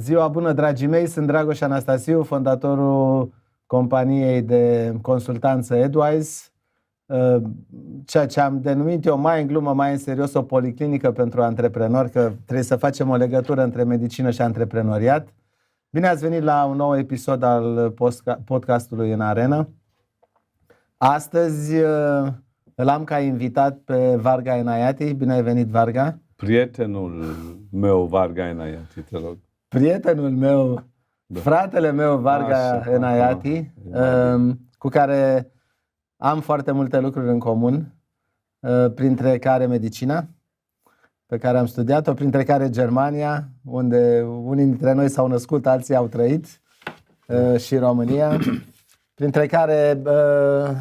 Ziua bună, dragii mei! Sunt Dragoș Anastasiu, fondatorul companiei de consultanță Edwise, ceea ce am denumit eu mai în glumă, mai în serios, o policlinică pentru antreprenori, că trebuie să facem o legătură între medicină și antreprenoriat. Bine ați venit la un nou episod al podcastului În Arenă. Astăzi îl am ca invitat pe Varga Enayati. Bine ai venit, Varga! Prietenul meu, Varga Enayati, te rog. Prietenul meu, fratele meu, Varga Enayati, cu care am foarte multe lucruri în comun, printre care medicina, pe care am studiat-o, printre care Germania, unde unii dintre noi s-au născut, alții au trăit, și România, printre care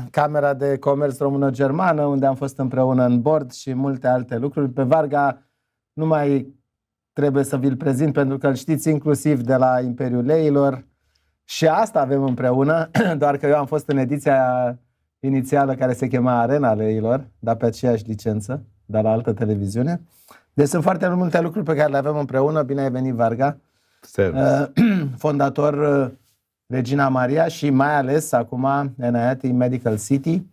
Camera de Comerț Română-Germană, unde am fost împreună în board și multe alte lucruri. Pe Varga nu mai trebuie să vi-l prezint pentru că îl știți inclusiv de la Imperiul Leilor și asta avem împreună, doar că eu am fost în ediția inițială care se chema Arena Leilor, dar pe aceeași licență, dar la altă televiziune. Deci sunt foarte multe lucruri pe care le avem împreună. Bine ai venit, Varga! Fondator Regina Maria și mai ales acum Enayati Medical City,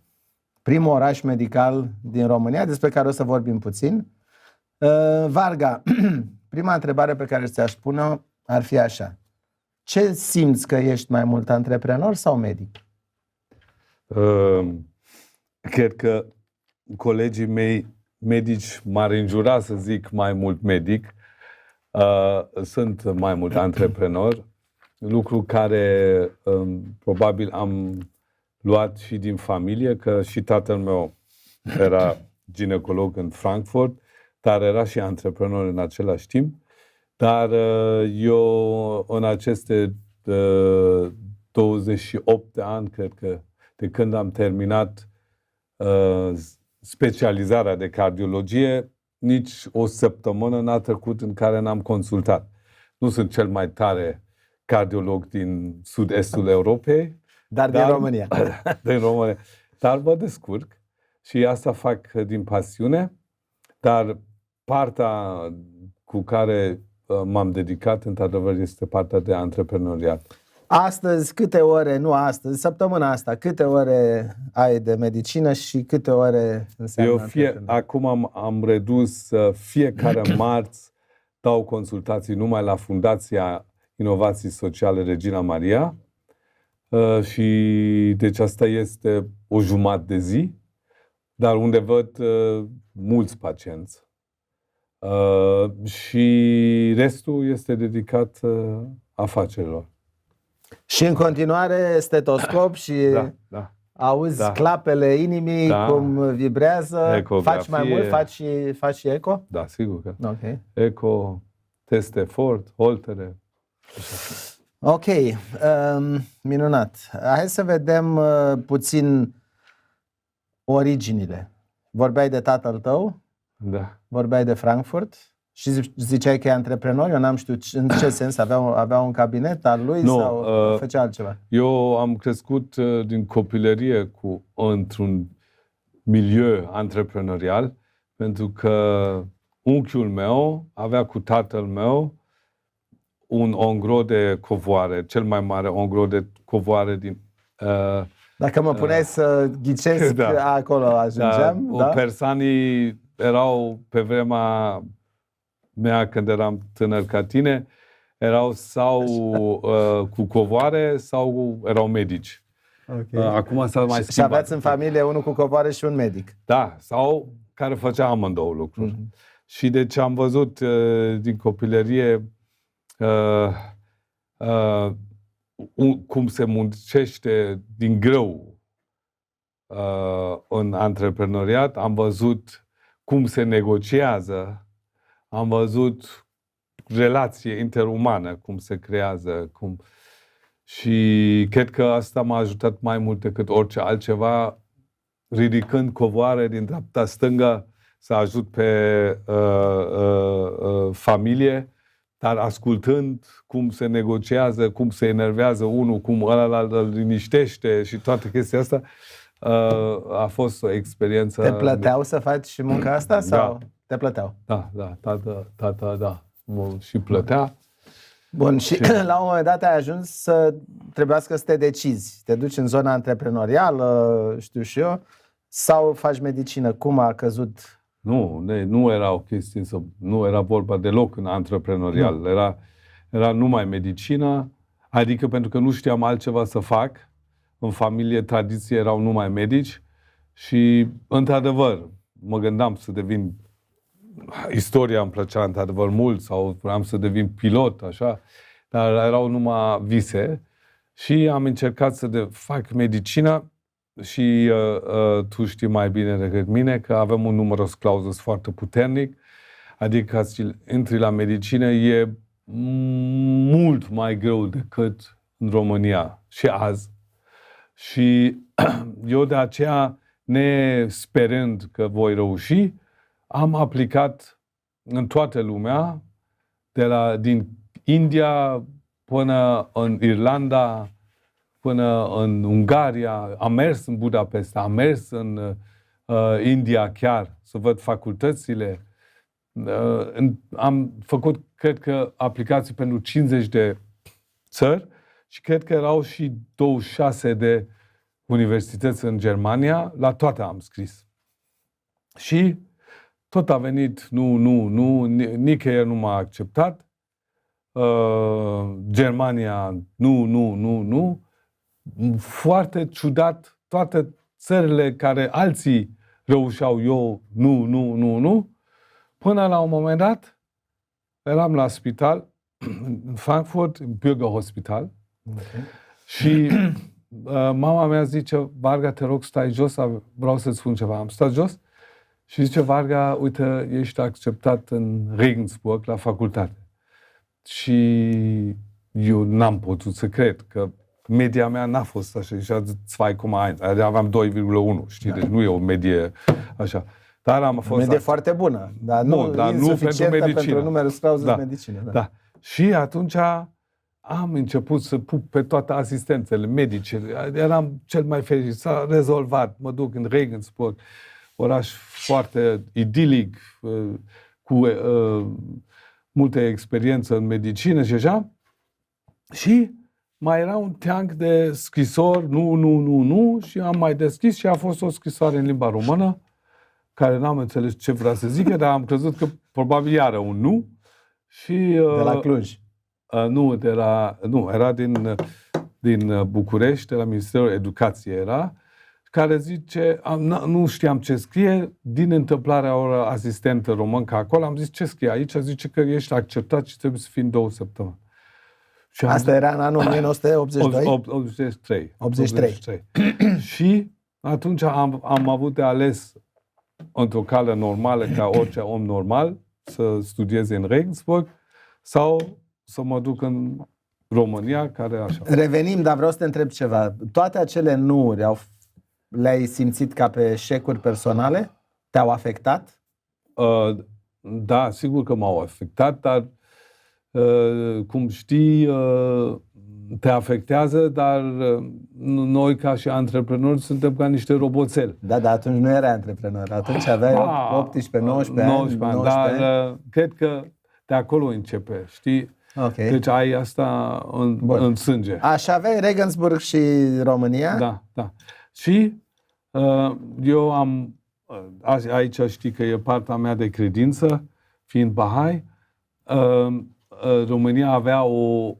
primul oraș medical din România, despre care o să vorbim puțin. Varga, prima întrebare pe care ți-aș pune ar fi așa. Ce simți că ești mai mult antreprenor sau medic? Cred că colegii mei medici m-ar înjura să zic mai mult medic. Sunt mai mult antreprenor. Lucru care probabil am luat și din familie, că și tatăl meu era ginecolog în Frankfurt, dar era și antreprenor în același timp. Dar eu în aceste 28 de ani, cred că de când am terminat specializarea de cardiologie, nici o săptămână n-a trecut în care n-am consultat. Nu sunt cel mai tare cardiolog din sud-estul Europei. Dar din România. Din România. Dar mă descurc și asta fac din pasiune. Dar partea cu care m-am dedicat, într-adevăr, este partea de antreprenoriat. Astăzi, câte ore, nu astăzi, săptămâna asta, câte ore ai de medicină și câte ore înseamnă acum am redus fiecare marți, dau consultații numai la Fundația Inovații Sociale Regina Maria și deci asta este o jumătate de zi, dar unde văd mulți pacienți. Și restul este dedicat afacerilor. Și în continuare stetoscop și auzi clapele inimii, cum vibrează. Ecografie. Faci mai mult? Faci și eco? Da, sigur că. Okay. Eco, test efort, holtere. Ok, minunat. Hai să vedem puțin originile. Vorbeai de tatăl tău? Da. Vorbeai de Frankfurt și ziceai că e antreprenor. Eu n-am știut în ce sens. Avea un cabinet al lui sau făcea altceva? Eu am crescut din copilărie într-un milieu antreprenorial, pentru că unchiul meu avea cu tatăl meu un ongro de covoare, cel mai mare ongro de covoare din... Dacă mă puneai să ghicesc, acolo ajungeam. Persanii erau pe vremea mea, când eram tânăr ca tine, erau sau cu covoare sau erau medici. Okay. Acum s-a mai schimbat. Și aveați în familie unul cu covoare și un medic. Da, sau care făcea amândouă lucruri. Și deci am văzut din copilărie cum se muncește din greu în antreprenoriat. Am văzut cum se negociază. Am văzut relație interumană, cum se creează. Și cred că asta m-a ajutat mai mult decât orice altceva, ridicând covoare din dreapta stângă să ajut pe familie, dar ascultând cum se negociază, cum se enervează unul, cum ăla îl liniștește și toată chestia asta, a fost o experiență. Te plăteau să faci și munca asta? Sau te plăteau? Da, tata, da, și plătea. Bun, și la un moment dat ai ajuns să trebuiască să te decizi. Te duci în zona antreprenorială, știu și eu, sau faci medicină? Cum a căzut? Nu era o chestie, nu era vorba deloc în antreprenorial. Era numai medicină, adică pentru că nu știam altceva să fac. În familie, tradiție, erau numai medici și, într-adevăr, mă gândeam să devin, istoria îmi plăcea într-adevăr mult sau vreau să devin pilot, așa, dar erau numai vise și am încercat să fac medicină și tu știi mai bine decât mine că avem un numerus clausus foarte puternic, adică ca să intri la medicină e mult mai greu decât în România și azi. Și eu de aceea, nesperând că voi reuși, am aplicat în toată lumea, din India până în Irlanda, până în Ungaria, am mers în Budapesta, am mers în India chiar, să văd facultățile. Am făcut, cred că, aplicații pentru 50 de țări și cred că erau și 26 de universități în Germania, la toate am scris. Și tot a venit, nicăieri nu m-a acceptat. Germania, nu. Foarte ciudat, toate țările care alții reușeau, eu, nu. Până la un moment dat, eram la spital, în Frankfurt, în Bürgerhospital, și mama mea zice, Varga, te rog, stai jos, vreau să-ți spun ceva. Am stat jos și zice, Varga, uite, ești acceptat în Regensburg la facultate. Și eu n-am putut să cred că media mea n-a fost așa, 2,1, aveam 2,1, știi, deci nu e o medie așa. Dar am fost medie foarte bună, dar nu pentru medicină. Pentru numerus clausus medicină. Da. Și atunci am început să pup pe toate asistențele medice. Eram cel mai fericit. S-a rezolvat. Mă duc în Regensburg, oraș foarte idilic, cu multe experiență în medicină și așa. Și mai era un teanc de scrisori, nu, și am mai deschis și a fost o scrisoare în limba română, care n-am înțeles ce vrea să zică, dar am crezut că probabil iară un nu. Și, de la Cluj. Era din București, de la Ministerul Educației era, care zice, nu știam ce scrie, din întâmplarea o asistentă româncă acolo, am zis, ce scrie aici? Zice că ești acceptat și trebuie să fii în 2 săptămâni. Și asta era în anul 1982? 83. Și atunci am avut de ales într-o cale normală, ca orice om normal, să studieze în Regensburg sau să mă duc în România, care așa. Revenim, dar vreau să te întreb ceva. Toate acele nu-uri le-ai simțit ca pe eșecuri personale? Te-au afectat? Da, sigur că m-au afectat, dar cum știi, te afectează, dar noi ca și antreprenori suntem ca niște roboțeli. Da, dar atunci nu erai antreprenor. Atunci aveai 18, 19 ani. Dar cred că de acolo începe, știi? Okay. Deci ai asta în sânge. Așa aveai Regensburg și România? Da. Și eu am, aici știi că e partea mea de credință, fiind Bahai, România avea o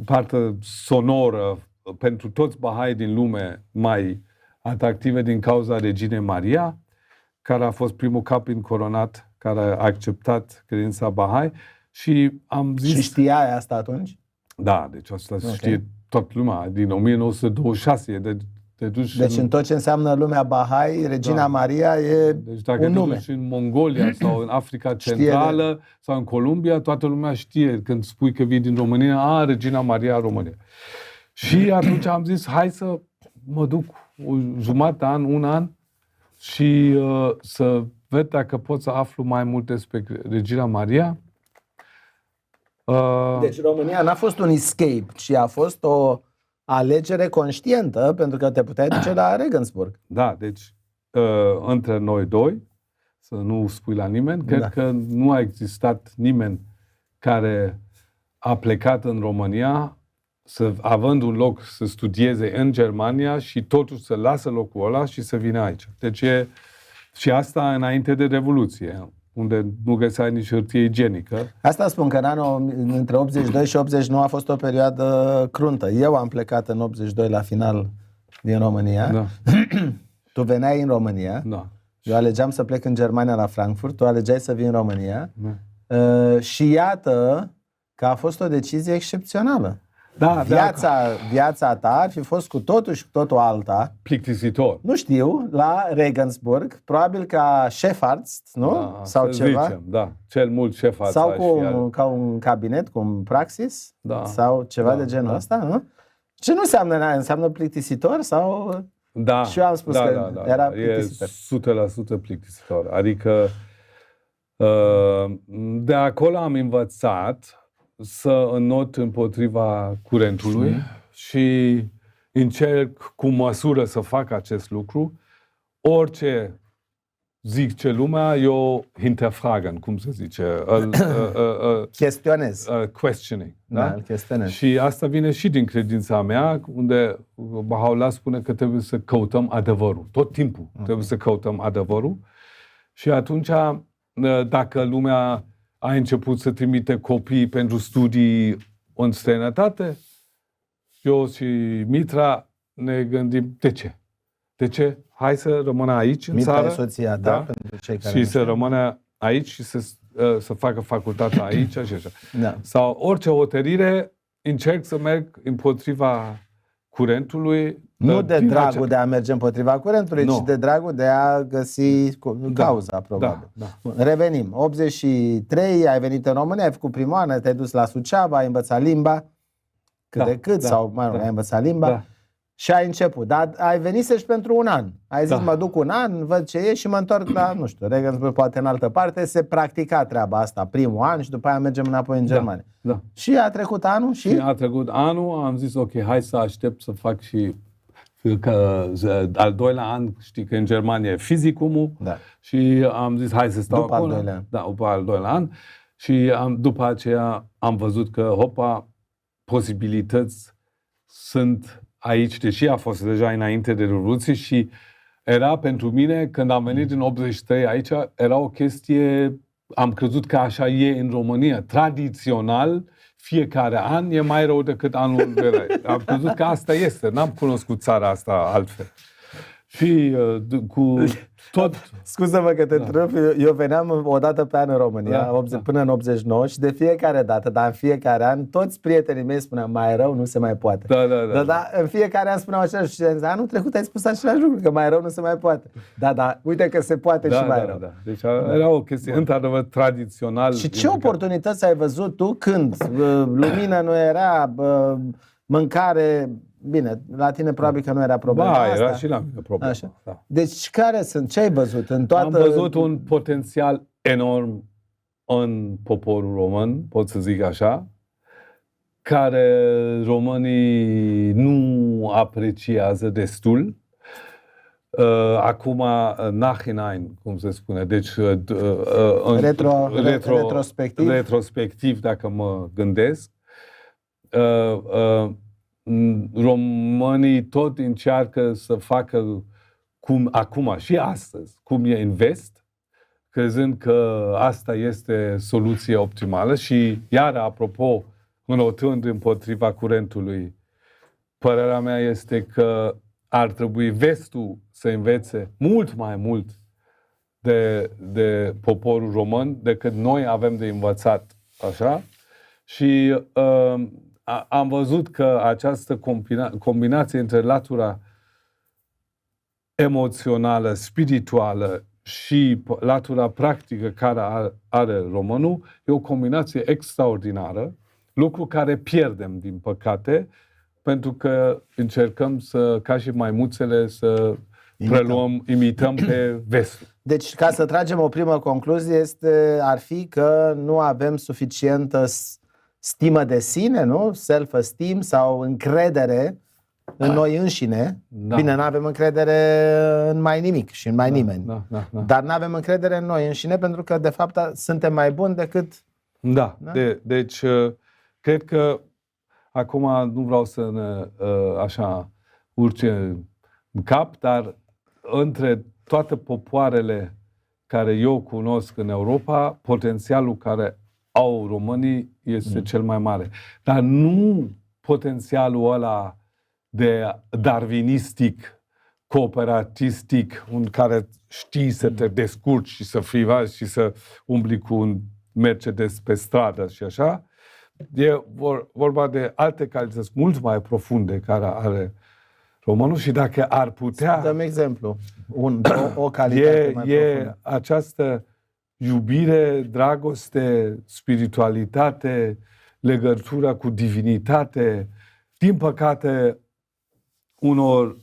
parte sonoră pentru toți Bahai din lume mai atractive din cauza Reginei Maria, care a fost primul cap încoronat care a acceptat credința Bahai și am zis... Și știai asta atunci? Da, deci asta știe toată lumea. Din 1926 deci în tot ce înseamnă lumea Bahai, Regina Maria e deci dacă un nume. Deci în Mongolia sau în Africa Centrală sau în Columbia, toată lumea știe când spui că vii din România, Regina Maria România. Și atunci am zis, hai să mă duc o jumătate de an, un an și să ved dacă pot să aflu mai multe despre Regina Maria. Deci România n-a fost un escape, ci a fost o alegere conștientă, pentru că te puteai duce la Regensburg. Da, deci între noi doi, să nu spui la nimeni, cred că nu a existat nimeni care a plecat în România, având un loc să studieze în Germania și totuși să lasă locul ăla și să vină aici. Deci și asta înainte de Revoluție, unde nu găseai nici hârtie igienică. Asta spun că în anul între 82 și 89 a fost o perioadă cruntă. Eu am plecat în 82 la final din România. Da. Tu veneai în România. Da. Eu alegeam să plec în Germania la Frankfurt. Tu alegeai să vii în România. Da. Și iată că a fost o decizie excepțională. Da, Viața ta ar fi fost cu totul și cu totul alta. Plictisitor. Nu știu, la Regensburg, probabil ca șefarzt, nu? Da, sau ceva. Zicem, da. Cel mult șefarzt. Sau ca un cabinet, cu un praxis, da. Sau ceva de genul ăsta, nu? Ce nu înseamnă? Înseamnă plictisitor sau... Da. Și eu am spus că era plictisitor. E 100% plictisitor. Adică de acolo am învățat să înnot împotriva curentului și încerc cu măsură să fac acest lucru. Orice zice lumea, eu hinterfragen, cum se zice? Chestionez. Questioning. Da, îl chestionez. Și asta vine și din credința mea, unde Baha'u'llah spune că trebuie să căutăm adevărul. Tot timpul trebuie să căutăm adevărul. Și atunci, dacă lumea a început să trimite copii pentru studii în străinătate, eu și Mitra ne gândim, de ce? De ce? Hai să rămână aici în Mitra țară. E soția ta, pentru cei care și să rămână aici și să facă facultatea aici și așa. Da. Sau orice hotărâre, încerc să merg împotriva curentului. Nu de dragul de a merge împotriva curentului, ci de dragul de a găsi cauza, probabil. Da. Revenim. 83, ai venit în România, ai făcut primul an, te-ai dus la Suceava, ai învățat limba, cât de cât, sau ai învățat limba. Da. Și ai început. Dar ai venit să-și pentru un an. Ai zis, mă duc un an, văd ce e și mă întorc la, nu știu, Regensburg, poate în altă parte. Se practica treaba asta primul an și după aia mergem înapoi în Germania. Da. Și a trecut anul și a trecut anul, am zis, ok, hai să aștept să fac și că al doilea an, știi că în Germania e fizicumul, și am zis, hai să stau după acolo. Al doilea an. Da, după al doilea an. Și după aceea am văzut că, hopa, posibilități sunt aici, deși a fost deja înainte de Revoluție și era pentru mine, când am venit în 83 aici, era o chestie, am crezut că așa e în România. Tradițional, fiecare an e mai rău decât anul de Am crezut că asta este. N-am cunoscut țara asta altfel. Și cu tot... Scuză-mă că te întreb, eu veneam o dată pe an în România, până în 89 și de fiecare dată, dar în fiecare an, toți prietenii mei spuneau, mai rău nu se mai poate. Da, în fiecare an spuneau același și anul trecut ai spus același lucru, că mai rău nu se mai poate. Da, uite că se poate și mai rău. Da. Deci era o chestie, într-adevăr, tradițional. Și ce oportunități ai văzut tu când lumină nu era, mâncare... Bine, la tine probabil că nu era problema asta. Era și la mine problema. Așa. Da. Deci care sunt? Ce ai văzut în toată... Am văzut un potențial enorm în poporul român, pot să zic așa, care românii nu apreciază destul. Acum, nachhinein, cum se spune, deci retrospectiv, dacă mă gândesc, românii tot încearcă să facă cum acum și astăzi, cum e în vest, crezând că asta este soluția optimală și iar apropo, înotând împotriva curentului, părerea mea este că ar trebui vestul să învețe mult mai mult de poporul român decât noi avem de învățat, așa, și am văzut că această combinație între latura emoțională, spirituală și latura practică care are românul e o combinație extraordinară, lucru care pierdem, din păcate, pentru că încercăm ca și maimuțele, să imităm pe vestul. Deci, ca să tragem o primă concluzie, ar fi că nu avem suficientă stimă de sine, nu? Self-esteem sau încredere în noi înșine. Da. Bine, nu avem încredere în mai nimic și în mai nimeni. Da. Dar nu avem încredere în noi înșine pentru că, de fapt, suntem mai buni decât Da, Da? deci cred că acum nu vreau să ne așa urce în cap, dar între toate popoarele care eu cunosc în Europa, potențialul care au românii este cel mai mare. Dar nu potențialul ăla de darwinistic, cooperatistic, în care știi să te descurci și să fii și să umbli cu un Mercedes pe stradă și așa. E vorba de alte calități mult mai profunde care are românul și dacă ar putea... Dăm exemplu. O calitate mai profundă. Această iubire, dragoste, spiritualitate, legătura cu divinitate, din păcate, unor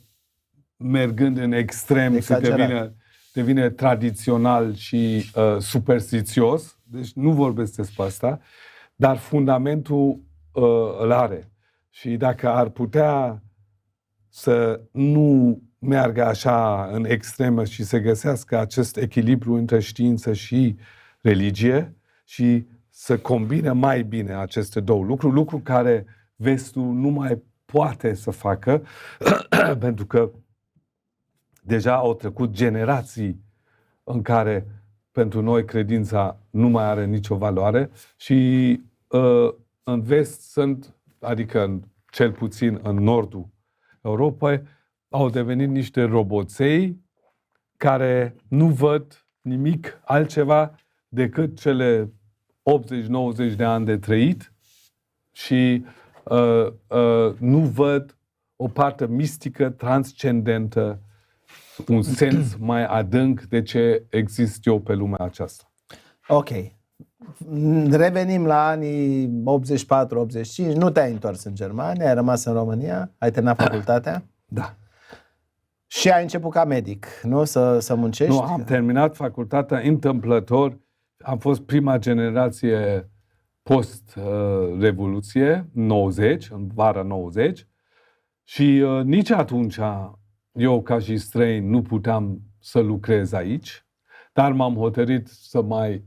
mergând în extrem, devine tradițional și superstițios. Deci nu vorbesc despre asta, dar fundamentul îl are. Și dacă ar putea să nu meargă așa în extremă și să găsească acest echilibru între știință și religie și să combine mai bine aceste două lucruri, lucru care vestul nu mai poate să facă, pentru că deja au trecut generații în care pentru noi credința nu mai are nicio valoare și în vest sunt, adică cel puțin în nordul Europei, au devenit niște roboței care nu văd nimic altceva decât cele 80-90 de ani de trăit și nu văd o parte mistică, transcendentă, un sens mai adânc de ce exist eu pe lumea aceasta. Ok. Revenim la anii 84-85. Nu te-ai întors în Germania, ai rămas în România, ai terminat facultatea. Da. Și ai început ca medic, nu? Să muncești? Nu, am terminat facultatea întâmplător. Am fost prima generație post-revoluție, 90, în vara 90. Și nici atunci eu, ca și străin, nu puteam să lucrez aici. Dar m-am hotărât să mai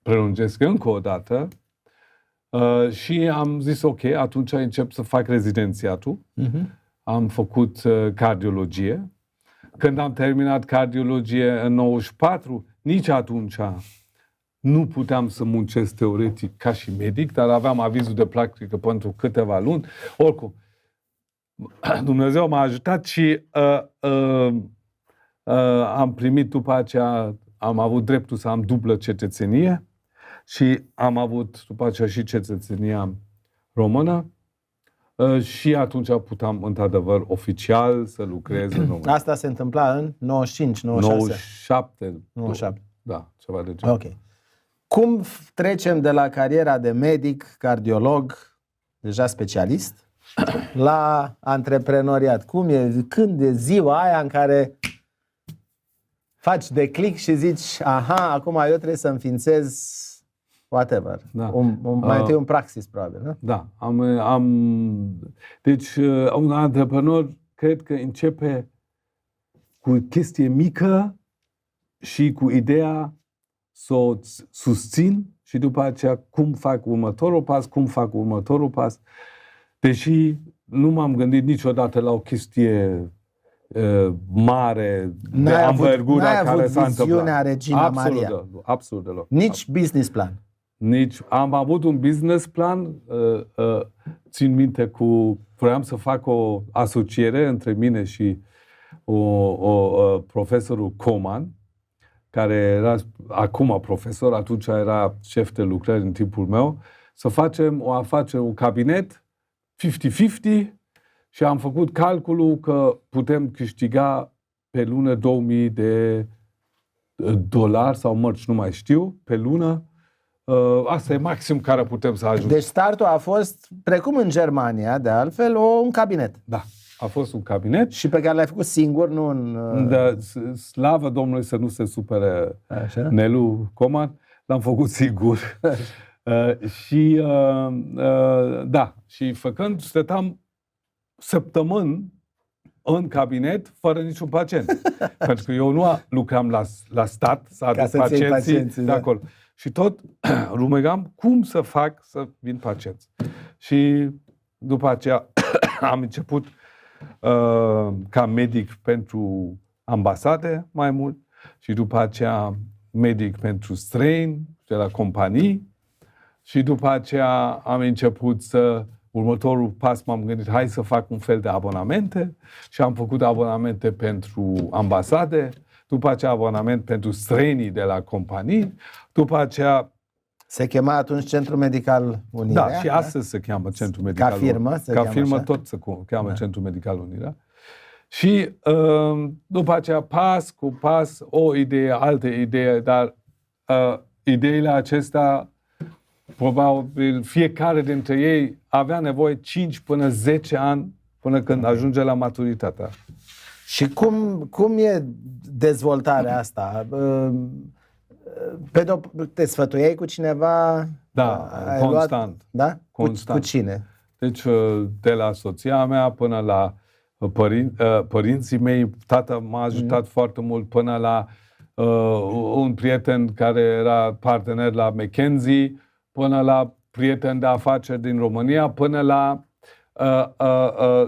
prelungesc încă o dată. Și am zis, ok, atunci încep să fac rezidențiatul. Am făcut cardiologie. Când am terminat cardiologie în 94, nici atunci nu puteam să muncesc teoretic ca și medic, dar aveam avizul de practică pentru câteva luni. Oricum, Dumnezeu m-a ajutat și am primit după aceea, am avut dreptul să am dublă cetățenie și am avut după aceea și cetățenia română. Și atunci puteam, într-adevăr, oficial să lucrez în România. Asta se întâmpla în 95, 96? 97. Da, ceva de genul. Ok. Cum trecem de la cariera de medic, cardiolog, deja specialist, la antreprenoriat? Când e ziua aia în care faci de click și zici, aha, acum eu trebuie să înființez whatever. Da. Mai întâi un praxis, probabil, nu? Da. Deci, un antreprenor cred că începe cu o chestie mică și cu ideea să o susțin și după aceea cum fac următorul pas, Deși nu m-am gândit niciodată la o chestie mare, de anvergura care s-a întâmplat. N-ai avut viziunea Regina Maria. Absolut deloc. Nici business plan. Am avut un business plan, țin minte vroiam să fac o asociere între mine și profesorul Coman, care era acum profesor, atunci era șef de lucrări în timpul meu, să facem o afacere, un cabinet 50-50 și am făcut calculul că putem câștiga pe lună 2000 de dolari sau mărci, nu mai știu, pe lună. Asta e maxim care putem să ajungem. Deci startul a fost, precum în Germania, de altfel, un cabinet. Da, a fost un cabinet. Și pe care l-ai făcut singur, nu în... Da, slavă Domnului să nu se supere Nelu Coman. L-am făcut singur. Și da, și făcând, stăteam săptămâni în cabinet fără niciun pacient. Pentru că eu nu lucram la stat să aduc pacienții de acolo. Și tot rumegam cum să fac să vin pacienți. Și după aceea am început ca medic pentru ambasade mai mult și după aceea medic pentru străini de la companii și după aceea am început următorul pas m-am gândit, hai să fac un fel de abonamente și am făcut abonamente pentru ambasade, după aceea abonament pentru străinii de la companii, după aceea... Se chema atunci Centrul Medical Unirea? Da, și astăzi se cheamă Centrul Medical Unirea. Ca firmă? Ca firmă așa? Tot se cheamă Centrul Medical Unirea. Și după aceea, pas cu pas, o idee, altă idee, dar ideile acestea, probabil fiecare dintre ei avea nevoie 5 până 10 ani până când ajunge la maturitatea. Și cum e dezvoltarea asta? Te sfătuiai cu cineva? Da, constant. Da? Constant. Cu cine? Deci, de la soția mea până la părinții mei, tata m-a ajutat foarte mult, până la un prieten care era partener la McKinsey, până la prieteni de afaceri din România, până la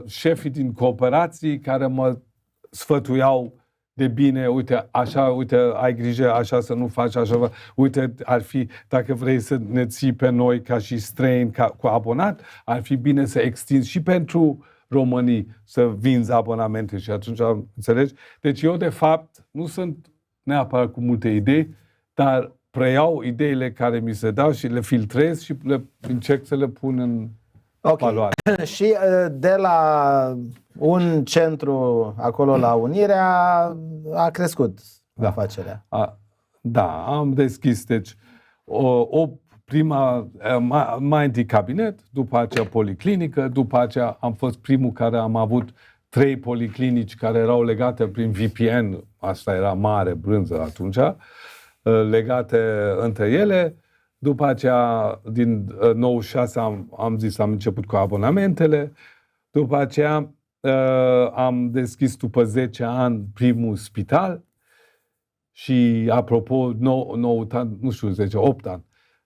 șefii din cooperații care mă sfătuiau de bine, uite, așa, uite, ai grijă, așa să nu faci, așa, uite, ar fi, dacă vrei să ne ții pe noi ca și străini, cu abonat, ar fi bine să extinzi și pentru românii să vinzi abonamente și atunci, înțelegi? Deci eu, de fapt, nu sunt neapărat cu multe idei, dar preiau ideile care mi se dau și le filtrez și le încerc să le pun în valoare. Și de la un centru acolo la Unirea a crescut afacerea. Da, am deschis, deci, mai întâi cabinet, după aceea policlinică, după aceea am fost primul care am avut 3 policlinici care erau legate prin VPN, asta era mare brânză atunci, legate între ele. După aceea, din 96 am început cu abonamentele. După aceea am deschis după 10 ani primul spital și, apropo, 9 ani, nu știu, 8 ani.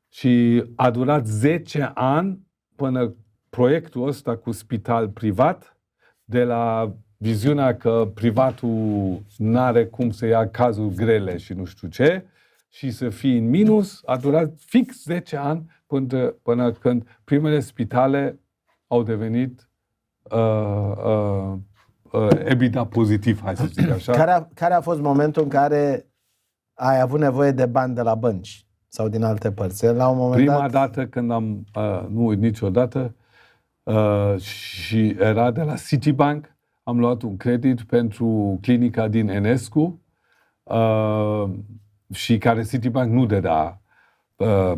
Și a durat 10 ani până proiectul ăsta cu spital privat, de la viziunea că privatul n-are cum să ia cazuri grele și nu știu ce, și să fie în minus, a durat fix 10 ani până când primele spitale au devenit EBITDA pozitiv, hai să zic așa. Care a fost momentul în care ai avut nevoie de bani de la bănci sau din alte părți? La un moment Prima dată când nu uit niciodată, și era de la Citibank, am luat un credit pentru clinica din Enescu, și care Citibank nu dădea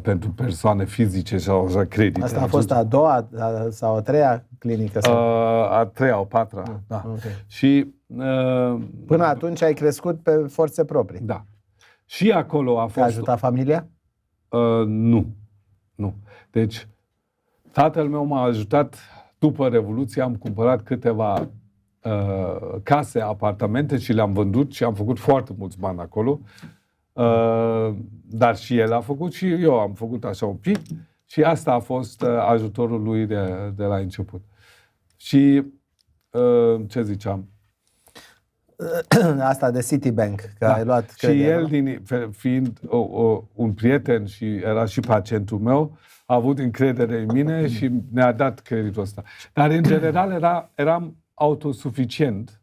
pentru persoane fizice sau așa credite. Asta a fost a doua sau a treia clinică? A treia, a patra. Da. Okay. Și până atunci ai crescut pe forțe proprii. Da. Și acolo a fost... Te-a ajutat familia? Nu. Deci, tatăl meu m-a ajutat după Revoluție, am cumpărat câteva case, apartamente și le-am vândut și am făcut foarte mulți bani acolo. Dar și el a făcut și eu am făcut așa un pic și asta a fost ajutorul lui de la început. Și ce ziceam? Asta de Citibank, că ai luat credit. Și el, fiind un prieten și era și pacientul meu, a avut încredere în mine și ne-a dat creditul ăsta. Dar în general eram autosuficient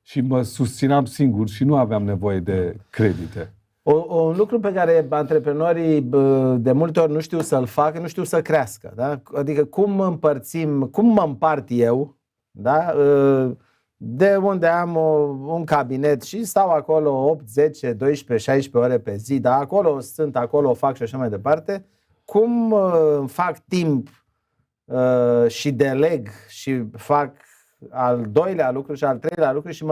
și mă susțineam singur și nu aveam nevoie de credite. Un lucru pe care antreprenorii de multe ori nu știu să-l facă, nu știu să crească. Da? Adică cum mă împart eu, da? De unde am un cabinet și stau acolo 8, 10, 12, 16 ore pe zi, dar acolo fac și așa mai departe, cum fac timp și deleg și fac al doilea lucru și al treilea lucru și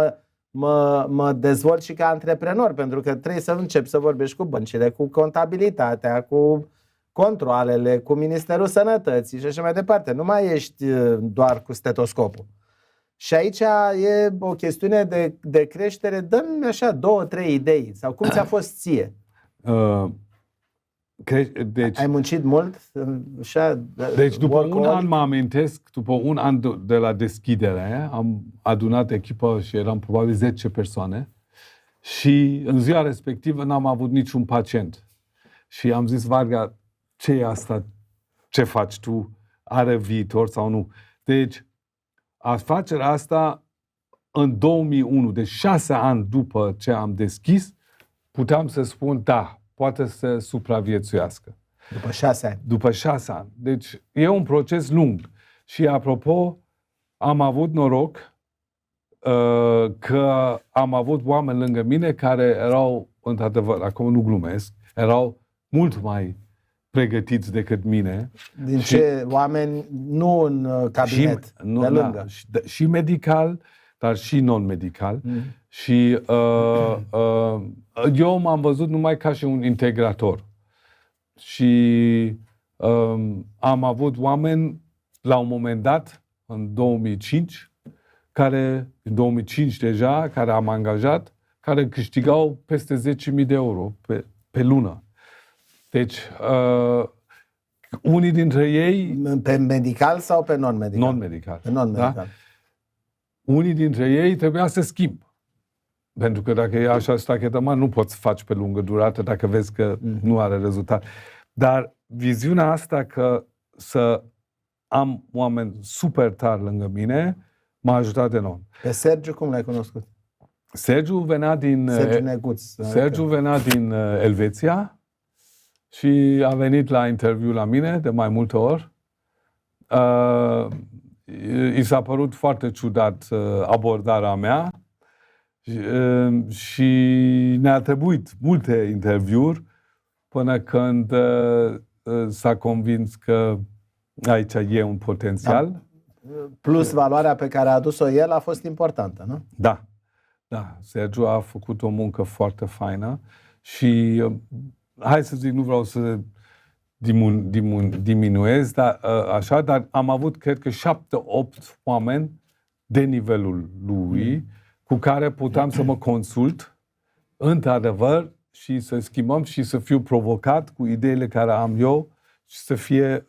mă dezvolt și ca antreprenor, pentru că trebuie să încep să vorbești cu băncile, cu contabilitatea, cu controalele, cu Ministerul Sănătății și așa mai departe. Nu mai ești doar cu stetoscopul. Și aici e o chestiune de creștere. Dă-mi așa 2-3 idei. Sau cum ți-a fost ție? Deci, ai muncit mult? Deci după un an mă amintesc, după un an de la deschidere, am adunat echipă și eram probabil 10 persoane și în ziua respectivă n-am avut niciun pacient. Și am zis, Varga, ce e asta? Ce faci tu? Are viitor sau nu? Deci, afacerea asta în 2001, de 6 ani după ce am deschis, puteam să spun, da, poate să supraviețuiască. După 6 ani. După 6 ani. Deci e un proces lung. Și apropo, am avut noroc că am avut oameni lângă mine care erau, într-adevăr, acum nu glumesc, erau mult mai pregătiți decât mine. Din ce oameni, nu în cabinet, de lângă. Și medical, dar și non-medical. Și eu m-am văzut numai ca și un integrator. Și am avut oameni, la un moment dat, în 2005, în 2005 deja, care am angajat, care câștigau peste 10.000 de euro pe lună. Deci, unii dintre ei... Pe medical sau pe non-medical? Non-medical. Pe non-medical. Da? Unii dintre ei trebuia să schimb. Pentru că dacă e așa stacheta mare, nu poți să faci pe lungă durată dacă vezi că nu are rezultat. Dar viziunea asta că să am oameni super tari lângă mine m-a ajutat enorm. Pe Sergiu cum l-ai cunoscut? Sergiu venea din... Sergiu Neguț. Sergiu venea din Elveția și a venit la interviu la mine de mai multe ori. I s-a părut foarte ciudat abordarea mea și ne-a trebuit multe interviuri până când s-a convins că aici e un potențial. Plus valoarea pe care a adus-o el a fost importantă, nu? Da. Da. Sergiu a făcut o muncă foarte faină și hai să zic, nu vreau să diminuez, dar am avut, cred că, 7-8 oameni de nivelul lui cu care puteam să mă consult într-adevăr și să schimbăm și să fiu provocat cu ideile care am eu și să fie,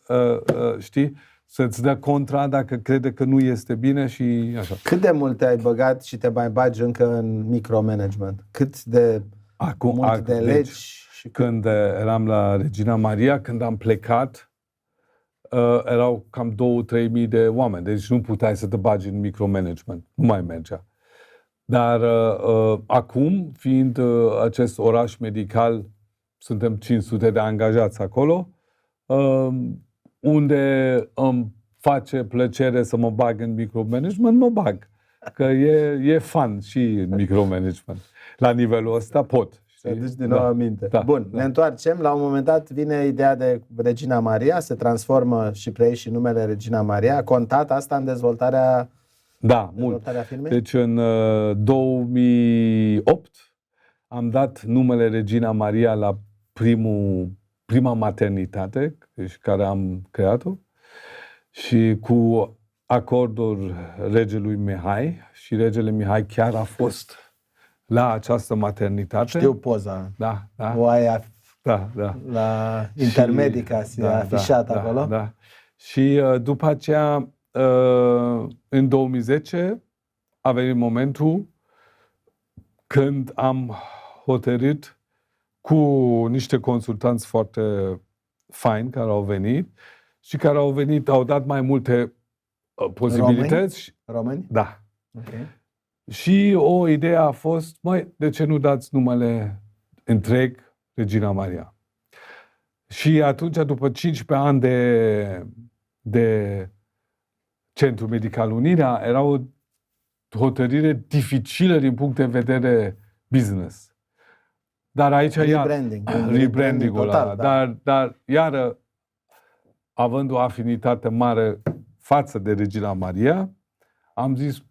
știi, să-ți dea contra dacă crede că nu este bine și așa. Cât de mult te-ai băgat și te mai bagi încă în micromanagement? Cât de mult de legi? Deci, când eram la Regina Maria, când am plecat, erau cam 2-3 mii de oameni. Deci nu puteai să te bagi în micromanagement. Nu mai mergea. Dar acum, fiind acest oraș medical, suntem 500 de angajați acolo, unde îmi face plăcere să mă bag în micromanagement, mă bag. Că e fun și în micromanagement. La nivelul ăsta pot. Să aduci din nou aminte. Da, bun, ne întoarcem. La un moment dat vine ideea de Regina Maria, se transformă și preiei și numele Regina Maria. A contat asta în dezvoltarea firmei? Deci în 2008 am dat numele Regina Maria la prima maternitate care am creat-o și cu acordul regelui Mihai, și regele Mihai chiar a fost la această maternitate. Știu poza. Da. O aia da. La Intermedica afișat acolo. Da. Și după aceea, în 2010, a venit momentul când am hotărât cu niște consultanți foarte faini care au venit și care au dat mai multe posibilități. Români? Da. Okay. Și o idee a fost, de ce nu dați numele întreg Regina Maria? Și atunci, după 15 ani de Centru Medical Unirea, era o hotărâre dificilă din punct de vedere business. Dar aici rebranding-ul ăla. Da. Dar iară, având o afinitate mare față de Regina Maria, am zis,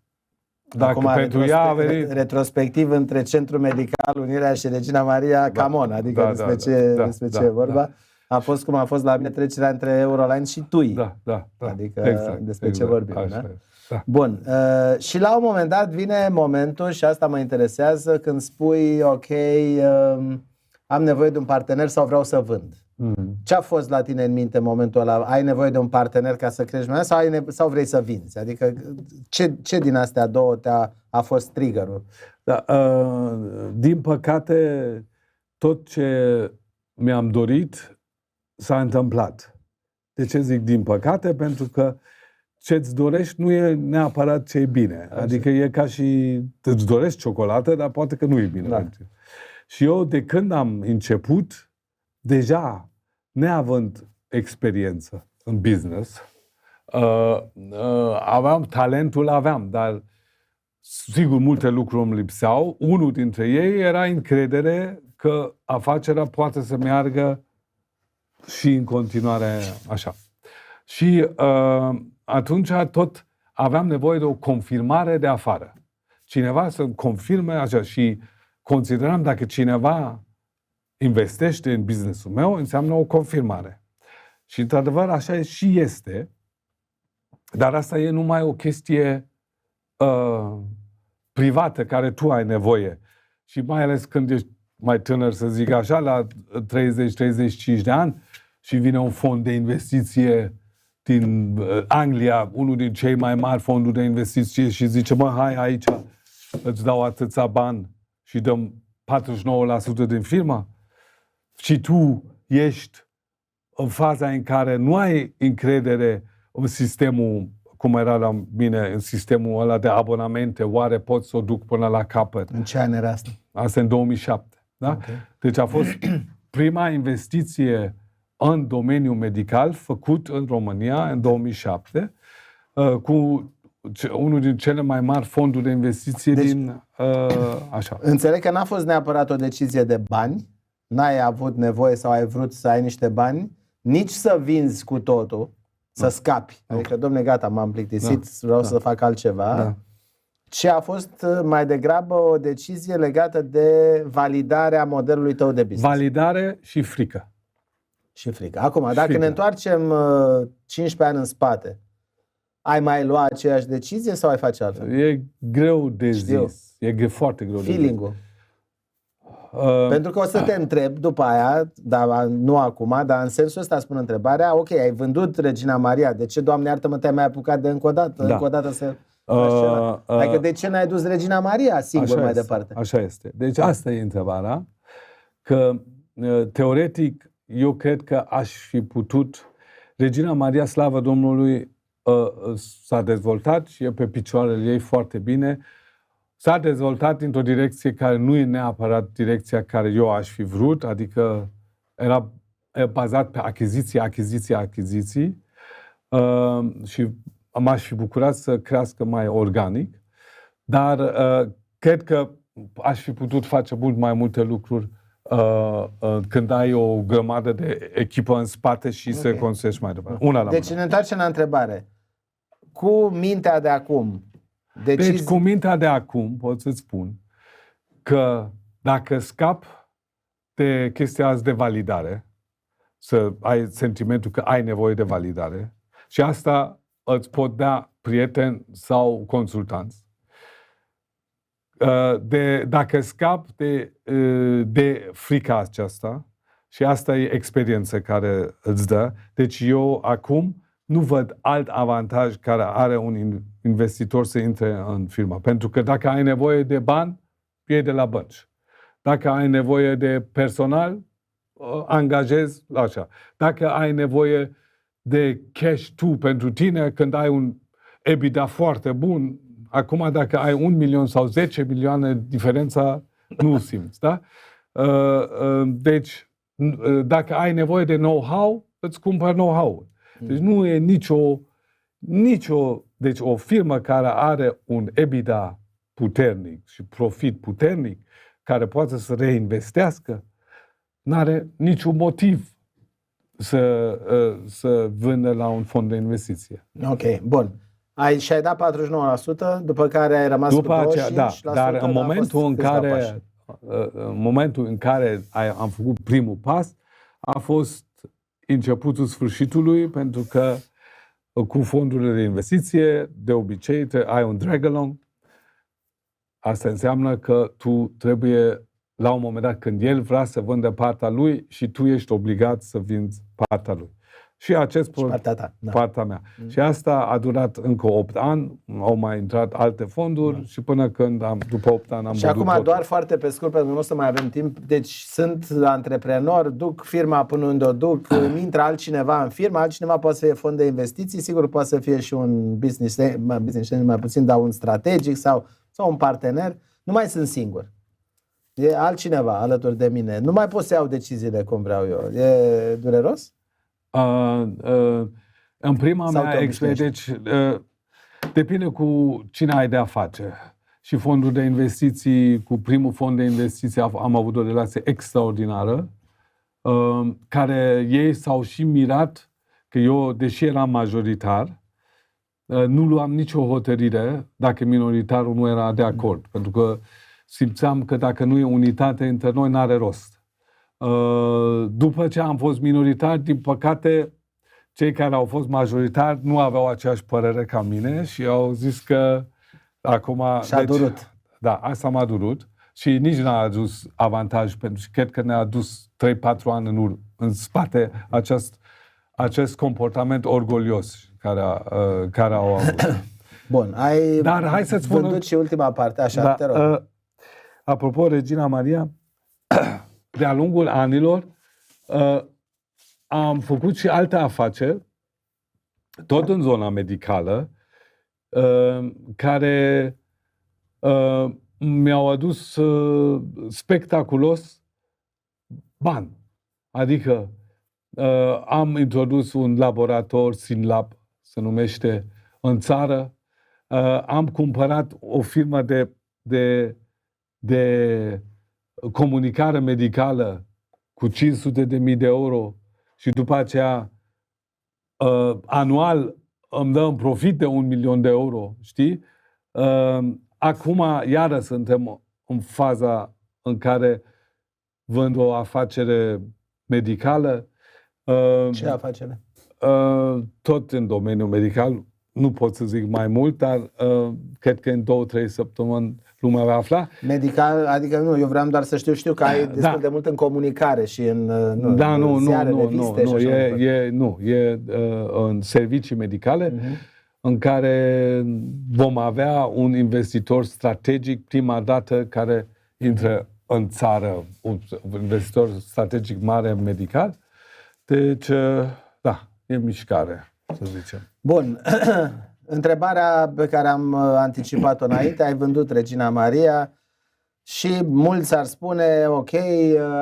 dacă acum, pentru ea a venit... Retrospectiv, între Centrul Medical Unirea și Regina Maria, camon, adică despre ce e vorba. Da. A fost cum a fost la mine trecerea între Euroline și TUI. Da. Adică despre ce vorbim. Da? Da. Bun. Și la un moment dat vine momentul, și asta mă interesează, când spui, ok, am nevoie de un partener sau vreau să vând. Ce a fost la tine în minte în momentul ăla? Ai nevoie de un partener ca să crești mai sau vrei să vinzi? Adică ce din astea două a fost triggerul? Da, din păcate, tot ce mi-am dorit s-a întâmplat. De ce zic din păcate? Pentru că ce-ți dorești nu e neapărat ce e bine. Adică e ca și îți dorești ciocolată, dar poate că nu e bine. Da. Și eu, de când am început, deja, neavând experiență în business, aveam talentul, dar sigur multe lucruri îmi lipseau. Unul dintre ei era încredere că afacerea poate să meargă și în continuare așa. Și atunci tot aveam nevoie de o confirmare de afară. Cineva să-mi confirme așa și consideram dacă cineva investește în business-ul meu, înseamnă o confirmare. Și într-adevăr așa și este, dar asta e numai o chestie privată care tu ai nevoie. Și mai ales când ești mai tânăr, să zic așa, la 30-35 de ani și vine un fond de investiție din Anglia, unul din cei mai mari fonduri de investiție și zice, mă, hai aici, îți dau atâția bani și dăm 49% din firma. Și tu ești în faza în care nu ai încredere în sistemul, cum era la mine, în sistemul ăla de abonamente, oare pot să o duc până la capăt? În ce an era asta? Asta în 2007. Da? Okay. Deci a fost prima investiție în domeniul medical făcut în România în 2007 cu unul din cele mai mari fonduri de investiție din așa. Înțeleg că n-a fost neapărat o decizie de bani, n-ai avut nevoie sau ai vrut să ai niște bani, nici să vinzi cu totul, să scapi. Adică, domne, gata, m-am plictisit, vreau să fac altceva. Da. Ce a fost mai degrabă o decizie legată de validarea modelului tău de business. Validare și frică. Și frică. Acum, dacă ne întoarcem 15 ani în spate, ai mai lua aceeași decizie sau ai face altfel? E greu de zis. E foarte greu de zis. Feeling-ul. Pentru că o să te întreb după aia, dar nu acum, dar în sensul ăsta spun întrebarea, ok, ai vândut Regina Maria, de ce, Doamne iartă-mă, te-ai mai apucat de încă o dată? Da. Încă o dată să faci ceva? Adică de ce n-ai dus Regina Maria singur mai departe? Așa este. Deci asta e întrebarea, că teoretic eu cred că aș fi putut, Regina Maria, slavă Domnului, s-a dezvoltat și e pe picioarele ei foarte bine. S-a dezvoltat într-o direcție care nu e neapărat direcția care eu aș fi vrut, adică era bazat pe achiziții și m-aș fi bucurat să crească mai organic, dar cred că aș fi putut face mult mai multe lucruri când ai o grămadă de echipă în spate și să construiești mai departe. Deci ne întoarcem la întrebare. Cu mintea de acum, Deci cu mintea de acum pot să-ți spun că dacă scap de chestia asta de validare, să ai sentimentul că ai nevoie de validare, și asta îți pot da prieteni sau consultanți, dacă scap de frica aceasta, și asta e experiența care îți dă, deci eu acum nu văd alt avantaj care are un investitor să intre în firmă. Pentru că dacă ai nevoie de bani, e de la bănci. Dacă ai nevoie de personal, angajezi așa. Dacă ai nevoie de cash tu pentru tine, când ai un EBITDA foarte bun, acum dacă ai 1 milion sau 10 milioane, diferența nu simți. Da? Deci, dacă ai nevoie de know-how, îți cumpări know-how. Deci nu e deci o firmă care are un EBITDA puternic și profit puternic, care poate să reinvestească, n-are niciun motiv să vândă la un fond de investiție. Ok, bun. Și-ai dat 49%, după care ai rămas cu 25%. Da, dar în momentul în care am făcut primul pas, a fost începutul sfârșitului, pentru că cu fondurile de investiție, de obicei, ai un drag-along. Asta înseamnă că tu trebuie la un moment dat când el vrea să vândă partea lui și tu ești obligat să vinzi partea lui. Și acest partea ta, da. Partea mea. Și asta a durat încă 8 ani, au mai intrat alte fonduri și până când după 8 ani am Și acum doar foarte pe scurt, pentru că nu o să mai avem timp, deci sunt antreprenor, duc firma până unde o duc, îmi intră altcineva în firmă, altcineva poate să fie fond de investiții, sigur poate să fie și un business mai puțin, dar un strategic sau un partener, nu mai sunt singur. E altcineva alături de mine. Nu mai pot să iau deciziile cum vreau eu. E dureros? În prima mea experiență, deci depinde cu cine ai de-a face. Și fondul de investiții, cu primul fond de investiții am avut o relație extraordinară, care ei s-au și mirat că eu, deși eram majoritar, nu luam nicio hotărâre dacă minoritarul nu era de acord. Pentru că simțeam că dacă nu e unitate între noi, n-are rost. După ce am fost minoritar, din păcate, cei care au fost majoritari nu aveau aceeași părere ca mine și au zis că acum... Și-a durut. Da, asta m-a durut și nici n-a adus avantaj, pentru că cred că ne-a adus 3-4 ani în spate acest comportament orgolios care au avut. Bun, Dar hai să-ți spun vândut și ultima parte, așa, te rog. Apropo, Regina Maria, de-a lungul anilor am făcut și alte afaceri, tot în zona medicală, care mi-au adus spectaculos bani. Adică am introdus un laborator, SynLab, se numește, în țară. Am cumpărat o firmă de comunicare medicală cu 500.000 de euro și după aceea anual îmi dă un profit de 1.000.000 de euro, știi? Acum iară suntem în faza în care vând o afacere medicală. Ce afacere? Tot în domeniul medical. Nu pot să zic mai mult, dar cred că în 2-3 săptămâni lumea va afla. Medical, adică nu, eu vreau doar să știu că ai destul de mult în comunicare și în ziare, reviste și așa. E în servicii medicale în care vom avea un investitor strategic prima dată care intră în țară, un investitor strategic mare medical. Deci, da, e mișcare, să zicem. Bun. Întrebarea pe care am anticipat-o înainte, ai vândut Regina Maria și mulți ar spune, ok,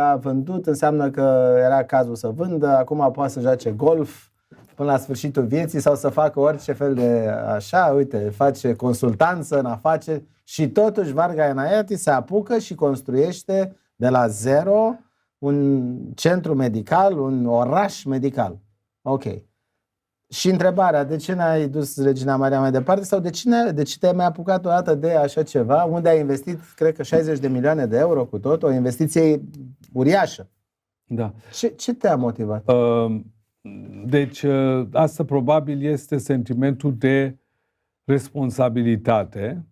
a vândut, înseamnă că era cazul să vândă, acum poate să joace golf până la sfârșitul vieții sau să facă orice fel de așa, uite, face consultanță în afaceri și totuși Varga Enaiati se apucă și construiește de la zero un centru medical, un oraș medical. Ok. Și întrebarea, de ce n-ai dus Regina Maria mai departe sau de ce te-ai mai apucat o dată de așa ceva, unde ai investit, cred că 60 de milioane de euro cu tot, o investiție uriașă. Da. Ce te-a motivat? Deci, asta probabil este sentimentul de responsabilitate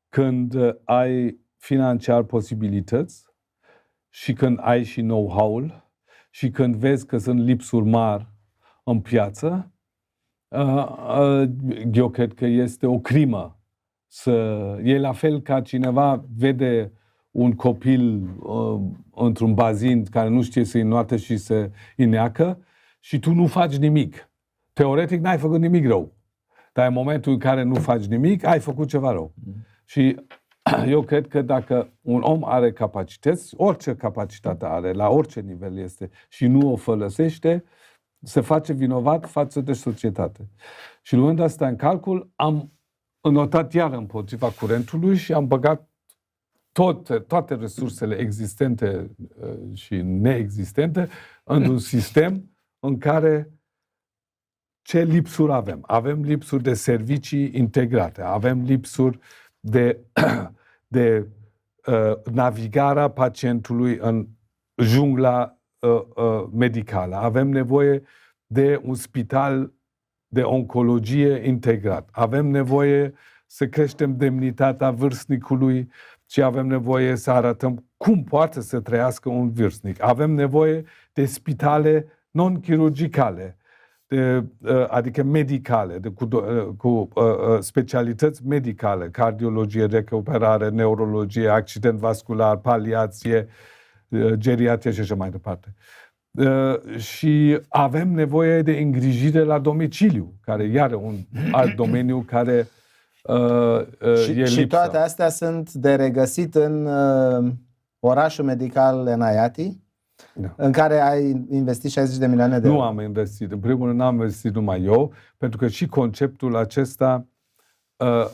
când ai financiar posibilități și când ai și know-how-ul și când vezi că sunt lipsuri mari în piață. Eu cred că este o crimă. E la fel ca cineva vede un copil într-un bazin care nu știe să înoate și să îneacă și tu nu faci nimic. Teoretic n-ai făcut nimic rău. Dar în momentul în care nu faci nimic, ai făcut ceva rău. Și eu cred că dacă un om are capacități, orice capacitate are, la orice nivel este, și nu o folosește, se face vinovat față de societate. Și luând asta în calcul, am înotat iar împotriva curentului și am băgat toate resursele existente și neexistente într-un sistem în care ce lipsuri avem? Avem lipsuri de servicii integrate, avem lipsuri de navigarea pacientului în jungla medicală. Avem nevoie de un spital de oncologie integrat. Avem nevoie să creștem demnitatea vârstnicului și avem nevoie să arătăm cum poate să trăiască un vârstnic. Avem nevoie de spitale non-chirurgicale, adică medicale, cu specialități medicale, cardiologie, recuperare, neurologie, accident vascular, paliație, geriatrie și așa mai departe. Și avem nevoie de îngrijire la domiciliu, care iară un alt domeniu care e lipsa. Și toate astea sunt de regăsit în orașul medical Enayati, în care ai investit 60 de milioane de euro. Nu am investit. În primul rând n-am investit numai eu, pentru că și conceptul acesta,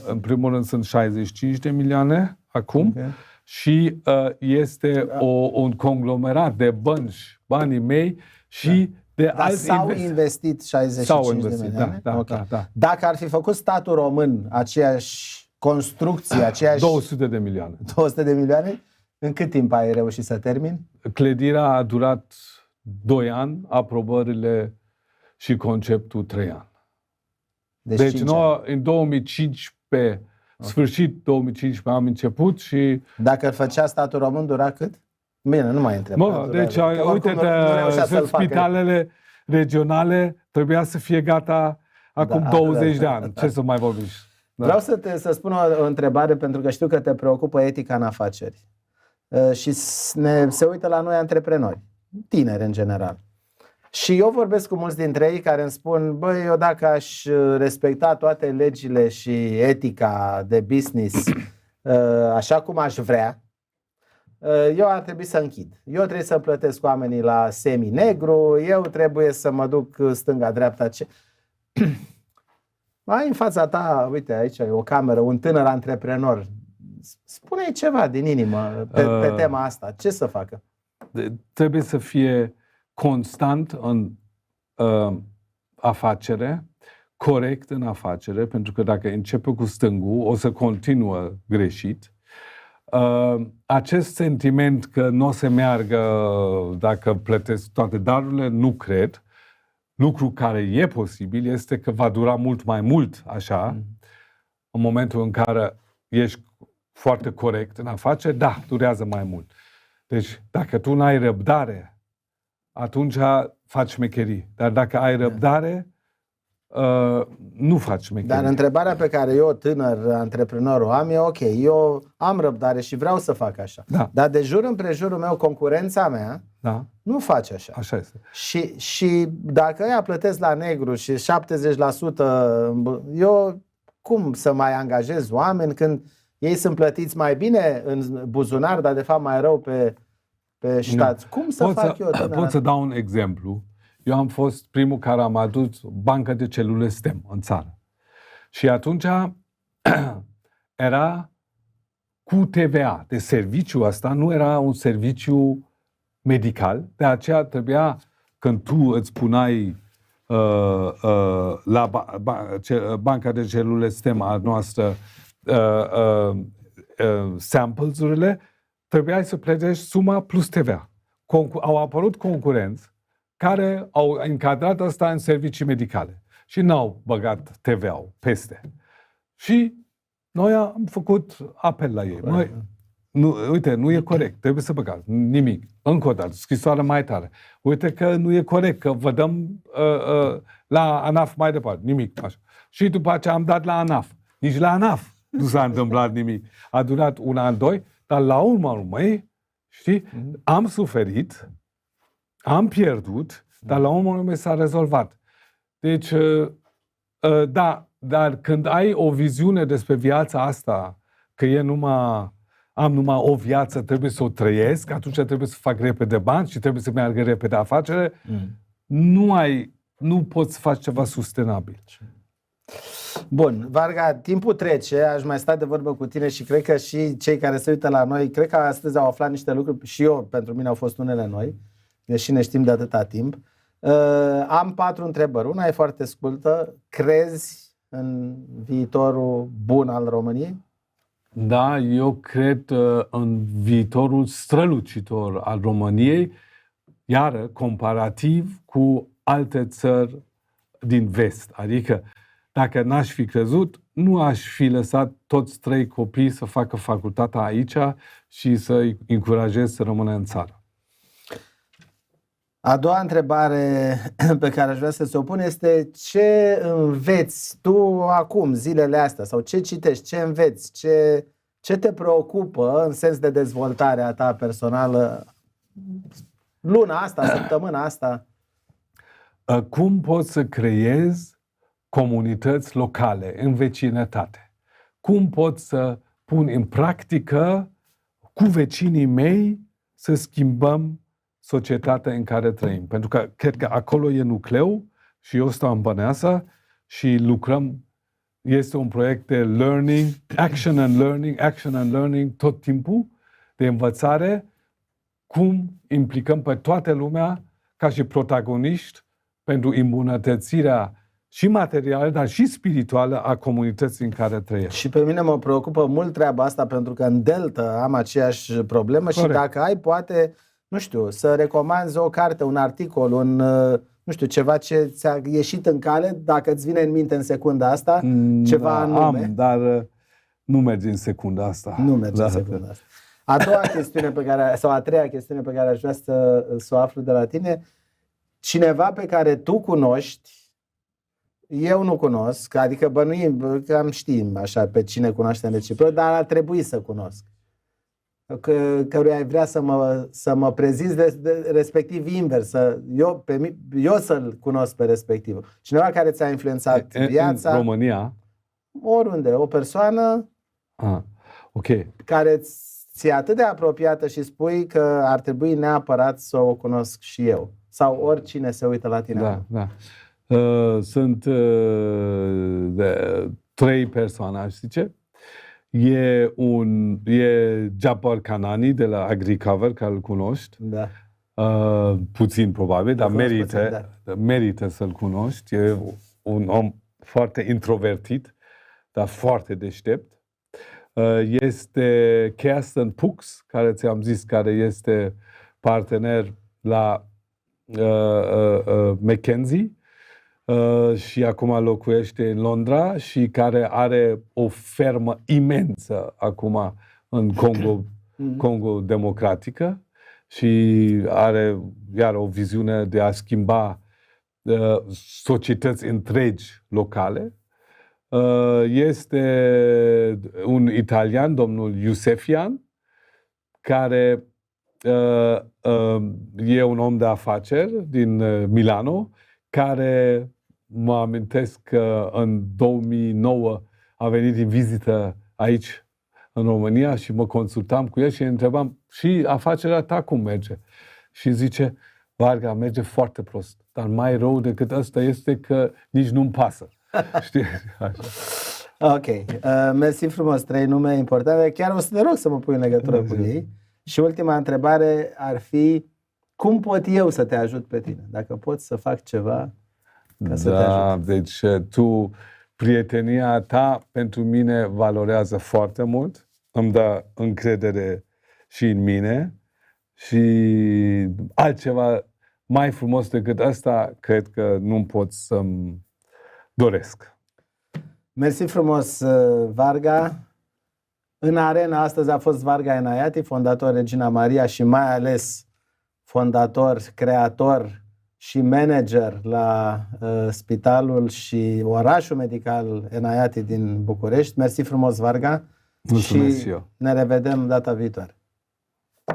în primul rând sunt 65 de milioane acum, și este un conglomerat de bănci, banii mei și de alți s-au investit 65 de milioane? Da. Dacă ar fi făcut statul român aceeași construcție, aceeași... 200 de milioane. 200 de milioane? În cât timp ai reușit să termini? Clădirea a durat 2 ani, aprobările și conceptul 3 ani. Deci noi, în 2015, sfârșit 2015 am început și... Dacă îl făcea statul român, dura cât? Bine, nu mai întreb. Deci, uite, spitalele regionale trebuia să fie gata acum 20 de ani. Ce să mai vorbiți? Vreau să spun o întrebare, pentru că știu că te preocupă etica în afaceri. Și se uită la noi antreprenori, tineri în general. Și eu vorbesc cu mulți dintre ei care îmi spun: băi, eu dacă aș respecta toate legile și etica de business așa cum aș vrea, eu ar trebui să închid. Eu trebuie să plătesc oamenii la semi-negru, eu trebuie să mă duc stânga-dreapta. Ai în fața ta, uite, aici e o cameră, un tânăr antreprenor. Spune-i ceva din inimă pe tema asta. Ce să facă? Trebuie să fie constant în afacere, corect în afacere, pentru că dacă începe cu stângul, o să continuă greșit. Acest sentiment că nu o să meargă dacă plătesc toate darurile, nu cred. Lucru care e posibil este că va dura mult mai mult așa, în momentul în care ești foarte corect în afaceri, da, durează mai mult. Deci, dacă tu n-ai răbdare, atunci faci șmecherii. Dar dacă ai răbdare, nu faci șmecherii. Dar întrebarea pe care eu, tânăr antreprenor, o am e: ok, eu am răbdare și vreau să fac așa. Da. Dar de jur împrejurul meu, concurența mea, da, nu face așa. Așa este. Și dacă ăia plătesc la negru și 70%, eu cum să mai angajez oameni când ei sunt plătiți mai bine în buzunar, dar de fapt mai rău pe ștați? Cum să fac eu? Pot să dau un exemplu. Eu am fost primul care am adus bancă de celule STEM în țară. Și atunci era cu TVA. De serviciul ăsta nu era un serviciu medical, de aceea trebuia, când tu îți puneai la banca de celule STEM a noastră samples-urile, trebuia să plătești suma plus TVA. Au apărut concurenți care au încadrat asta în servicii medicale și n-au băgat TVA-ul peste. Și noi am făcut apel la ei. Uite, nu e corect, trebuie să băgați nimic. Încă o dată, scrisoare mai tare. Uite că nu e corect, că vă dăm la ANAF mai departe. Nimic. Așa. Și după aceea am dat la ANAF. Nici la ANAF nu s-a întâmplat nimic. A durat 1 an, 2, dar la urmă, știi, am suferit, am pierdut, dar la urmă s-a rezolvat. Deci, da, dar când ai o viziune despre viața asta, că am numai o viață, trebuie să o trăiesc, atunci trebuie să fac repede bani și trebuie să meargă repede afacere, nu poți să faci ceva sustenabil. Bun, Varga, timpul trece, aș mai sta de vorbă cu tine și cred că și cei care se uită la noi, cred că astăzi au aflat niște lucruri și eu, pentru mine au fost unele noi, deși ne știm de atâta timp. Am 4 întrebări. Una e foarte scurtă. Crezi în viitorul bun al României? Da, eu cred în viitorul strălucitor al României, iar comparativ cu alte țări din vest. Adică dacă n-aș fi crezut, nu aș fi lăsat toți 3 copii să facă facultatea aici și să-i încurajez să rămână în țară. A doua întrebare pe care aș vrea să ți-o pun este: ce înveți tu acum, zilele astea? Sau ce citești, ce înveți, ce te preocupă în sens de dezvoltare a ta personală luna asta, săptămâna asta? Cum poți să creezi comunități locale în vecinătate? Cum pot să pun în practică cu vecinii mei să schimbăm societatea în care trăim? Pentru că cred că acolo e nucleu și eu stau în Băneasa și lucrăm. Este un proiect de learning, action and learning tot timpul, de învățare, cum implicăm pe toată lumea ca și protagoniști pentru îmbunătățirea și materială, dar și spirituală a comunității în care trăiesc. Și pe mine mă preocupă mult treaba asta, pentru că în Delta am aceeași problemă. Corect. Și dacă ai, poate, nu știu, să recomanzi o carte, un articol, nu știu, ceva ce ți-a ieșit în cale, dacă îți vine în minte în secunda asta, ceva anume. Am, dar nu merge în secunda asta. Nu merge în secunda asta. A doua chestiune sau a treia chestiune pe care aș vrea să o aflu de la tine: cineva pe care tu cunoști, eu nu cunosc, adică bănuim, cam știm așa pe cine cunoaștem reciproc, dar ar trebui să cunosc, căruia ai vrea să mă prezinți respectiv invers, eu să-l cunosc pe respectivul. Cineva care ți-a influențat viața. În România? Oriunde, o persoană care ți-e atât de apropiată și spui că ar trebui neapărat să o cunosc și eu. Sau oricine se uită la tine. Da. Sunt 3 persoane, aș zice. E Jabbar Kanani de la AgriCover, care îl cunoști. Da. Puțin probabil, dar merită să-l cunoști. E un om foarte introvertit, dar foarte deștept. Este Kirsten Pux, care ți-am zis, care este partener la McKinsey și acum locuiește în Londra și care are o fermă imensă acum în Congo Democratică și are iar o viziune de a schimba societăți întregi locale. Este un italian, domnul Yusefian, care e un om de afaceri din Milano, care mă amintesc că în 2009 a venit în vizită aici în România și mă consultam cu el și îi întrebam: și afacerea ta cum merge? Și zice: Varga, merge foarte prost, dar mai rău decât asta este că nici nu-mi pasă. Știi? Așa. Ok. Mersi frumos. 3 nume importante. Chiar o să te rog să mă pui în legătură cu ei. Și ultima întrebare ar fi: cum pot eu să te ajut pe tine? Dacă pot să fac ceva ca să te ajut. Deci prietenia ta pentru mine valorează foarte mult. Îmi dă încredere și în mine. Și altceva mai frumos decât asta, cred că nu pot să-mi doresc. Mersi frumos, Varga. În arena astăzi a fost Varga Enayati, fondator Regina Maria și mai ales fondator, creator și manager la spitalul și orașul medical Enayati din București. Mersi frumos, Varga. Mulțumesc și eu. Ne revedem data viitoare.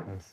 Mersi.